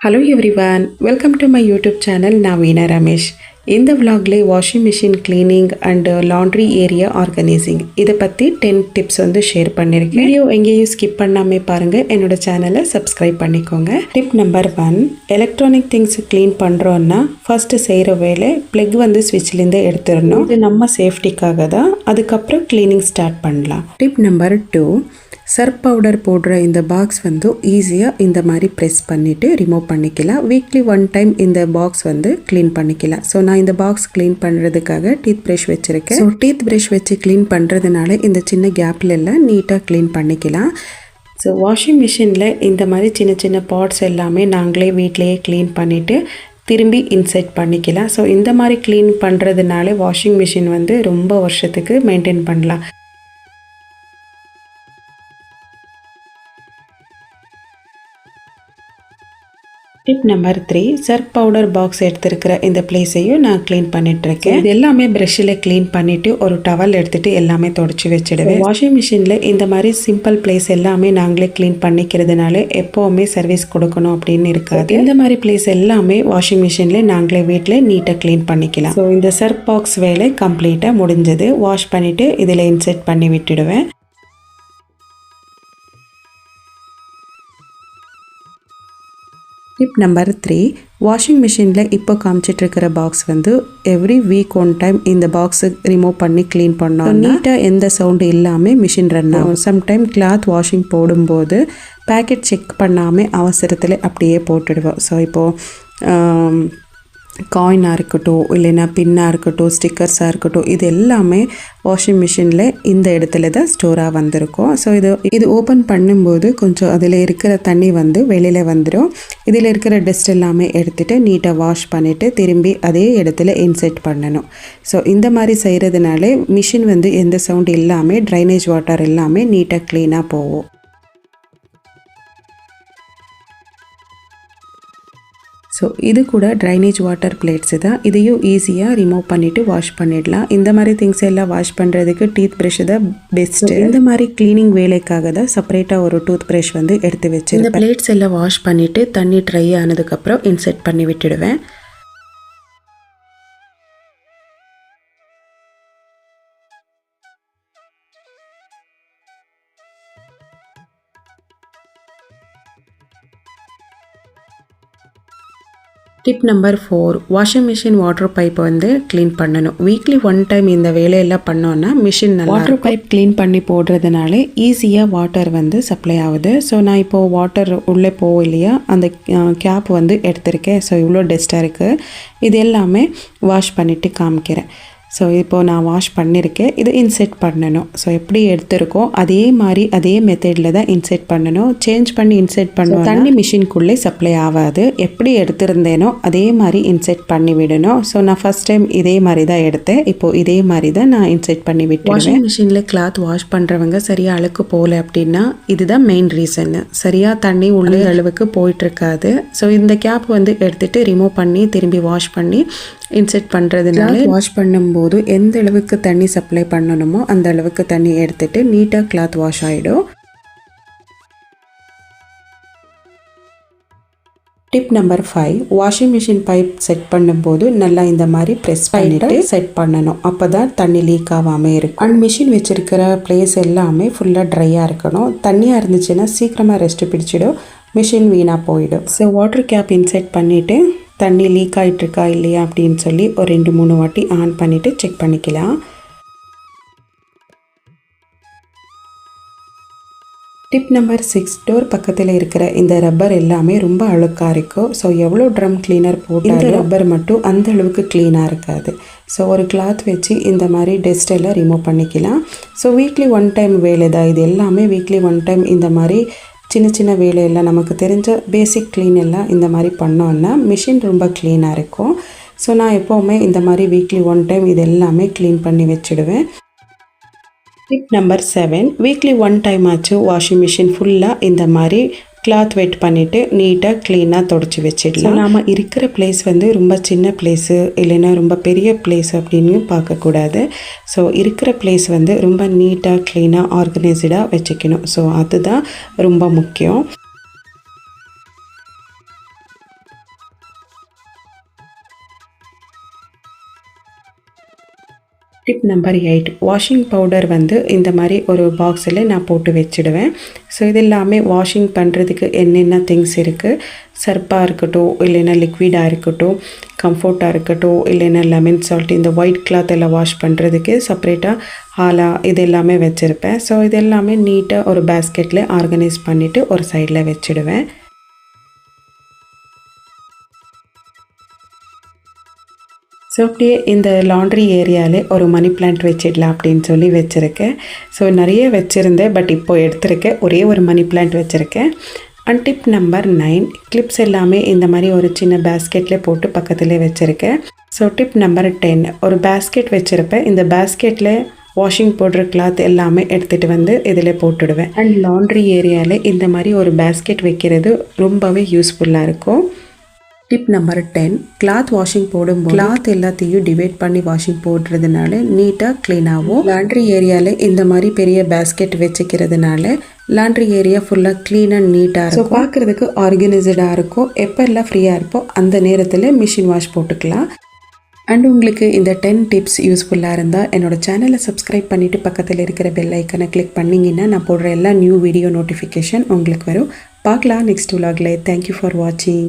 Hello everyone, welcome to my YouTube channel. நான் veenaramesh. இந்த vlogல washing machine cleaning and laundry area organizing இத பத்தி 10 tips வந்து ஷேர் பண்ணிருக்கேன். வீடியோ எங்கேயும் ஸ்கிப் பண்ணாம பாருங்க. என்னோட சேனலை subscribe பண்ணிக்கோங்க. Tip number 1, electronic things clean பண்றோம்னா first செய்யற வேலை plug வந்து switchல இருந்து எடுத்துறணும். இது நம்ம சேஃப்டிக்காக தான். அதுக்கு அப்புறம் cleaning start பண்ணலாம். Tip number 2, சர்ப் பவுடர் போடுற இந்த பாக்ஸ் வந்து ஈஸியாக இந்த மாதிரி ப்ரெஸ் பண்ணிவிட்டு ரிமூவ் பண்ணிக்கலாம். வீக்லி 1 டைம் இந்த பாக்ஸ் வந்து க்ளீன் பண்ணிக்கலாம். ஸோ நான் இந்த பாக்ஸ் க்ளீன் பண்ணுறதுக்காக டீத் ப்ரஷ் வச்சுருக்கேன். ஸோ டீத் ப்ரஷ் வச்சு க்ளீன் பண்ணுறதுனால இந்த சின்ன கேப்பில் எல்லாம் நீட்டாக க்ளீன் பண்ணிக்கலாம். ஸோ வாஷிங் மிஷினில் இந்த மாதிரி சின்ன சின்ன பாட்ஸ் எல்லாமே நாங்களே வீட்டிலையே க்ளீன் பண்ணிவிட்டு திரும்பி இன்செர்ட் பண்ணிக்கலாம். ஸோ இந்த மாதிரி க்ளீன் பண்ணுறதுனால வாஷிங் மிஷின் வந்து ரொம்ப வருஷத்துக்கு மெயின்டைன் பண்ணலாம். Tip number 3, surf powder box எடுத்துருக்கிற இந்த பிளேஸையும் நான் க்ளீன் பண்ணிட்டுருக்கேன். இது எல்லாமே ப்ரஷ்ஷில் க்ளீன் பண்ணிவிட்டு ஒரு டவல் எடுத்துகிட்டு எல்லாமே தொடச்சி வச்சுடுவேன். வாஷிங் மிஷினில் இந்த மாதிரி சிம்பிள் பிளேஸ் எல்லாமே நாங்களே க்ளீன் பண்ணிக்கிறதுனால எப்போவுமே சர்வீஸ் கொடுக்கணும் அப்படின்னு இருக்காது. இந்த மாதிரி பிளேஸ் எல்லாமே வாஷிங் மிஷினில் நாங்களே வீட்டில் நீட்டாக க்ளீன் பண்ணிக்கலாம். ஸோ இந்த சர்ப் பாக்ஸ் வேலை கம்ப்ளீட்டாக முடிஞ்சது. வாஷ் பண்ணிவிட்டு இதில் இன்செர்ட் பண்ணி விட்டுடுவேன். டிப் நம்பர் 3, வாஷிங் மிஷினில் இப்போ காமிச்சிட்ருக்கிற பாக்ஸ் வந்து எவ்ரி வீக் 1 டைம் இந்த பாக்ஸு ரிமூவ் பண்ணி க்ளீன் பண்ணோம். நீட்டாக எந்த சவுண்டு இல்லாமல் மிஷின் ரன் ஆகும். சம்டைம் கிளாத் வாஷிங் போடும்போது பேக்கெட் செக் பண்ணாமல் அவசரத்தில் அப்படியே போட்டுடுவோம். ஸோ இப்போது காயினாக இருக்கட்டும், இல்லைன்னா பின்னாக இருக்கட்டும், ஸ்டிக்கர்ஸாக இருக்கட்டும், இது எல்லாமே வாஷிங் மிஷினில் இந்த இடத்துல தான் ஸ்டோராக வந்திருக்கும். ஸோ இது ஓப்பன் பண்ணும்போது கொஞ்சம் அதில் இருக்கிற தண்ணி வந்து வெளியில் வந்துடும். இதில் இருக்கிற டஸ்ட் எல்லாமே எடுத்துகிட்டு நீட்டாக வாஷ் பண்ணிவிட்டு திரும்பி அதே இடத்துல இன்செர்ட் பண்ணணும். ஸோ இந்த மாதிரி செய்கிறதுனால மிஷின் வந்து எந்த சவுண்டு இல்லாமல் ட்ரைனேஜ் வாட்டர் எல்லாமே நீட்டாக க்ளீனாக போகும். ஸோ இது கூட ட்ரைனேஜ் வாட்டர் பிளேட்ஸு தான். இதையும் ஈஸியாக ரிமூவ் பண்ணிவிட்டு வாஷ் பண்ணிடலாம். இந்த மாதிரி திங்ஸ் எல்லாம் வாஷ் பண்ணுறதுக்கு டீத் ப்ரஷ் தான் பெஸ்ட்டு. இந்த மாதிரி க்ளீனிங் வேலைக்காக தான் செப்பரேட்டாக ஒரு டூத் ப்ரஷ் வந்து எடுத்து வச்சு இந்த பிளேட்ஸ் எல்லாம் வாஷ் பண்ணிவிட்டு தண்ணி ட்ரை ஆனதுக்கப்புறம் இன்செர்ட் பண்ணி விட்டுடுவேன். Tip number 4, washing machine water pipe வந்து க்ளீன் பண்ணணும். வீக்லி 1 டைம் இந்த வேலையெல்லாம் பண்ணோன்னா மிஷின் நல்லா வாட்டர் பைப் க்ளீன் பண்ணி போடுறதுனால ஈஸியாக வாட்டர் வந்து சப்ளை ஆகுது. ஸோ நான் இப்போது வாட்டர் உள்ளே போகும் இல்லையா, அந்த கேப் வந்து எடுத்திருக்கேன். ஸோ இவ்வளோ டஸ்ட்டாக இருக்குது. இது எல்லாமே வாஷ் பண்ணிவிட்டு காமிக்கிறேன். ஸோ இப்போது நான் வாஷ் பண்ணியிருக்கேன். இது இன்செர்ட் பண்ணணும். ஸோ எப்படி எடுத்துருக்கோம் அதே மாதிரி அதே மெத்தடில் தான் இன்செர்ட் பண்ணணும். சேஞ்ச் பண்ணி இன்செர்ட் பண்ணணும். தண்ணி மிஷின்குள்ளே சப்ளை ஆகாது. எப்படி எடுத்திருந்தேனோ அதே மாதிரி இன்செர்ட் பண்ணி விடணும். ஸோ நான் ஃபஸ்ட் டைம் இதே மாதிரி தான் எடுத்தேன். இப்போது இதே மாதிரி தான் நான் இன்செர்ட் பண்ணி விட்டேன். வாஷிங் மிஷினில் கிளாத் வாஷ் பண்ணுறவங்க சரியாக அழுக்கு போகல அப்படின்னா இதுதான் மெயின் ரீசன்னு. சரியாக தண்ணி உள்ள அளவுக்கு போயிட்டுருக்காது. ஸோ இந்த கேப் வந்து எடுத்துகிட்டு ரிமூவ் பண்ணி திரும்பி வாஷ் பண்ணி இன்செர்ட் பண்ணுறதுனால வாஷ் பண்ணும்போது எந்த அளவுக்கு தண்ணி சப்ளை பண்ணணுமோ அந்த அளவுக்கு தண்ணி எடுத்துகிட்டு நீட்டாக கிளாத் வாஷ் ஆகிடும். Tip number 5, washing machine pipe set பண்ணும்போது நல்லா இந்த மாதிரி ப்ரெஸ் பண்ணிட்டு செட் பண்ணணும். அப்போ தான் தண்ணி லீக் ஆகாமல் இருக்கும். அண்ட் மிஷின் வச்சுருக்கிற பிளேஸ் எல்லாமே ஃபுல்லாக ட்ரையாக இருக்கணும். தண்ணியாக இருந்துச்சுன்னா சீக்கிரமாக ரெஸ்ட் பிடிச்சிடும், மிஷின் வீணாக போயிடும். ஸோ வாட்டர் கேப் இன்செர்ட் பண்ணிவிட்டு தண்ணி லீக் ஆகிட்டுருக்கா இல்லையா அப்படின்னு சொல்லி ஒரு 2-3 வாட்டி ஆன் பண்ணிவிட்டு செக் பண்ணிக்கலாம். டிப் நம்பர் 6, டோர் பக்கத்தில் இருக்கிற இந்த ரப்பர் எல்லாமே ரொம்ப அழுக்காக இருக்கும். ஸோ எவ்வளோ ட்ரம் கிளீனர் போட்டு இந்த ரப்பர் மட்டும் அந்த அளவுக்கு க்ளீனாக இருக்காது. ஸோ ஒரு கிளாத் வச்சு இந்த மாதிரி டஸ்ட் எல்லாம் ரிமூவ் பண்ணிக்கலாம். ஸோ வீக்லி 1 டைம் வேலை தான் இது எல்லாமே. வீக்லி 1 டைம் இந்த மாதிரி சின்ன சின்ன வேலையெல்லாம் நமக்கு தெரிஞ்ச பேசிக் க்ளீன் எல்லாம் இந்த மாதிரி பண்ணோன்னா மிஷின் ரொம்ப க்ளீனாக இருக்கும். ஸோ நான் எப்போவுமே இந்த மாதிரி வீக்லி 1 டைம் இது எல்லாமே க்ளீன் பண்ணி வச்சுடுவேன். டிப் நம்பர் 7, வீக்லி 1 டைம் ஆச்சு வாஷிங் மிஷின் ஃபுல்லாக இந்த மாதிரி கிளாத் வெட் பண்ணிவிட்டு நீட்டாக க்ளீனாக தொடச்சி வச்சிடலாம். நாம் இருக்கிற பிளேஸ் வந்து ரொம்ப சின்ன பிளேஸு இல்லைன்னா ரொம்ப பெரிய பிளேஸ் அப்படின்னு பார்க்கக்கூடாது. ஸோ இருக்கிற பிளேஸ் வந்து ரொம்ப நீட்டாக க்ளீனாக ஆர்கனைஸ்டாக வச்சுக்கணும். ஸோ அதுதான் ரொம்ப முக்கியம். டிப் நம்பர் 8, வாஷிங் பவுடர் வந்து இந்த மாதிரி ஒரு பாக்ஸில் நான் போட்டு வச்சுடுவேன். ஸோ இது எல்லாமே வாஷிங் பண்ணுறதுக்கு என்னென்ன திங்ஸ் இருக்குது, சர்ப்பாக இருக்கட்டும், இல்லைன்னா லிக்விடாக இருக்கட்டும், கம்ஃபர்ட்டாக இருக்கட்டும், இல்லைன்னா லெமன் சால்ட், இந்த ஒயிட் கிளாத் எல்லாம் வாஷ் பண்ணுறதுக்கு செப்பரேட்டாக ஹாலா இது எல்லாமே வச்சுருப்பேன். ஸோ இது எல்லாமே நீட்டாக ஒரு பேஸ்கெட்டில் ஆர்கனைஸ் பண்ணிவிட்டு ஒரு சைடில் வச்சுடுவேன். ஸோ அப்படியே இந்த லாண்ட்ரி ஏரியாவில் ஒரு மணி பிளான்ட் வச்சிடலாம் அப்படின்னு சொல்லி வச்சுருக்கேன். ஸோ நிறைய வச்சுருந்தேன், பட் இப்போது எடுத்திருக்கேன். ஒரே ஒரு மணி பிளான்ட் வச்சுருக்கேன். அண்ட் டிப் நம்பர் 9, கிளிப்ஸ் எல்லாமே இந்த மாதிரி ஒரு சின்ன பேஸ்கெட்டில் போட்டு பக்கத்துலேயே வச்சுருக்கேன். ஸோ டிப் நம்பர் 10, ஒரு பேஸ்கெட் வச்சுருப்பேன். இந்த பேஸ்கெட்டில் வாஷிங் போடுற கிளாத் எல்லாமே எடுத்துகிட்டு வந்து இதில் போட்டுடுவேன். அண்ட் லாண்ட்ரி ஏரியாவில் இந்த மாதிரி ஒரு பேஸ்கெட் வைக்கிறது ரொம்பவே யூஸ்ஃபுல்லாக இருக்கும். டிப் நம்பர் 10, கிளாத் வாஷிங் போடும்போது கிளாத் எல்லாத்தையும் டிவைட் பண்ணி வாஷிங் போடுறதுனால நீட்டாக க்ளீன் ஆகும். லாண்ட்ரி ஏரியாவில் இந்த மாதிரி பெரிய பேஸ்கெட் வச்சுக்கிறதுனால லாண்ட்ரி ஏரியா ஃபுல்லாக க்ளீன் அண்ட் நீட்டாக இருக்கும். ஸோ பார்க்குறதுக்கு ஆர்கனைஸ்டாக இருக்கும். எப்போ எல்லாம் ஃப்ரீயாக இருப்போ அந்த நேரத்தில் மிஷின் வாஷ் போட்டுக்கலாம். அண்ட் உங்களுக்கு இந்த 10 டிப்ஸ் யூஸ்ஃபுல்லாக இருந்தால் என்னோடய சேனலை சப்ஸ்கிரைப் பண்ணிவிட்டு பக்கத்தில் இருக்கிற பெல் ஐக்கனை கிளிக் பண்ணிங்கன்னா நான் போடுற எல்லா நியூ வீடியோ நோட்டிஃபிகேஷன் உங்களுக்கு வரும். பார்க்கலாம் நெக்ஸ்ட் vlogல. தேங்க்யூ ஃபார் வாட்சிங்.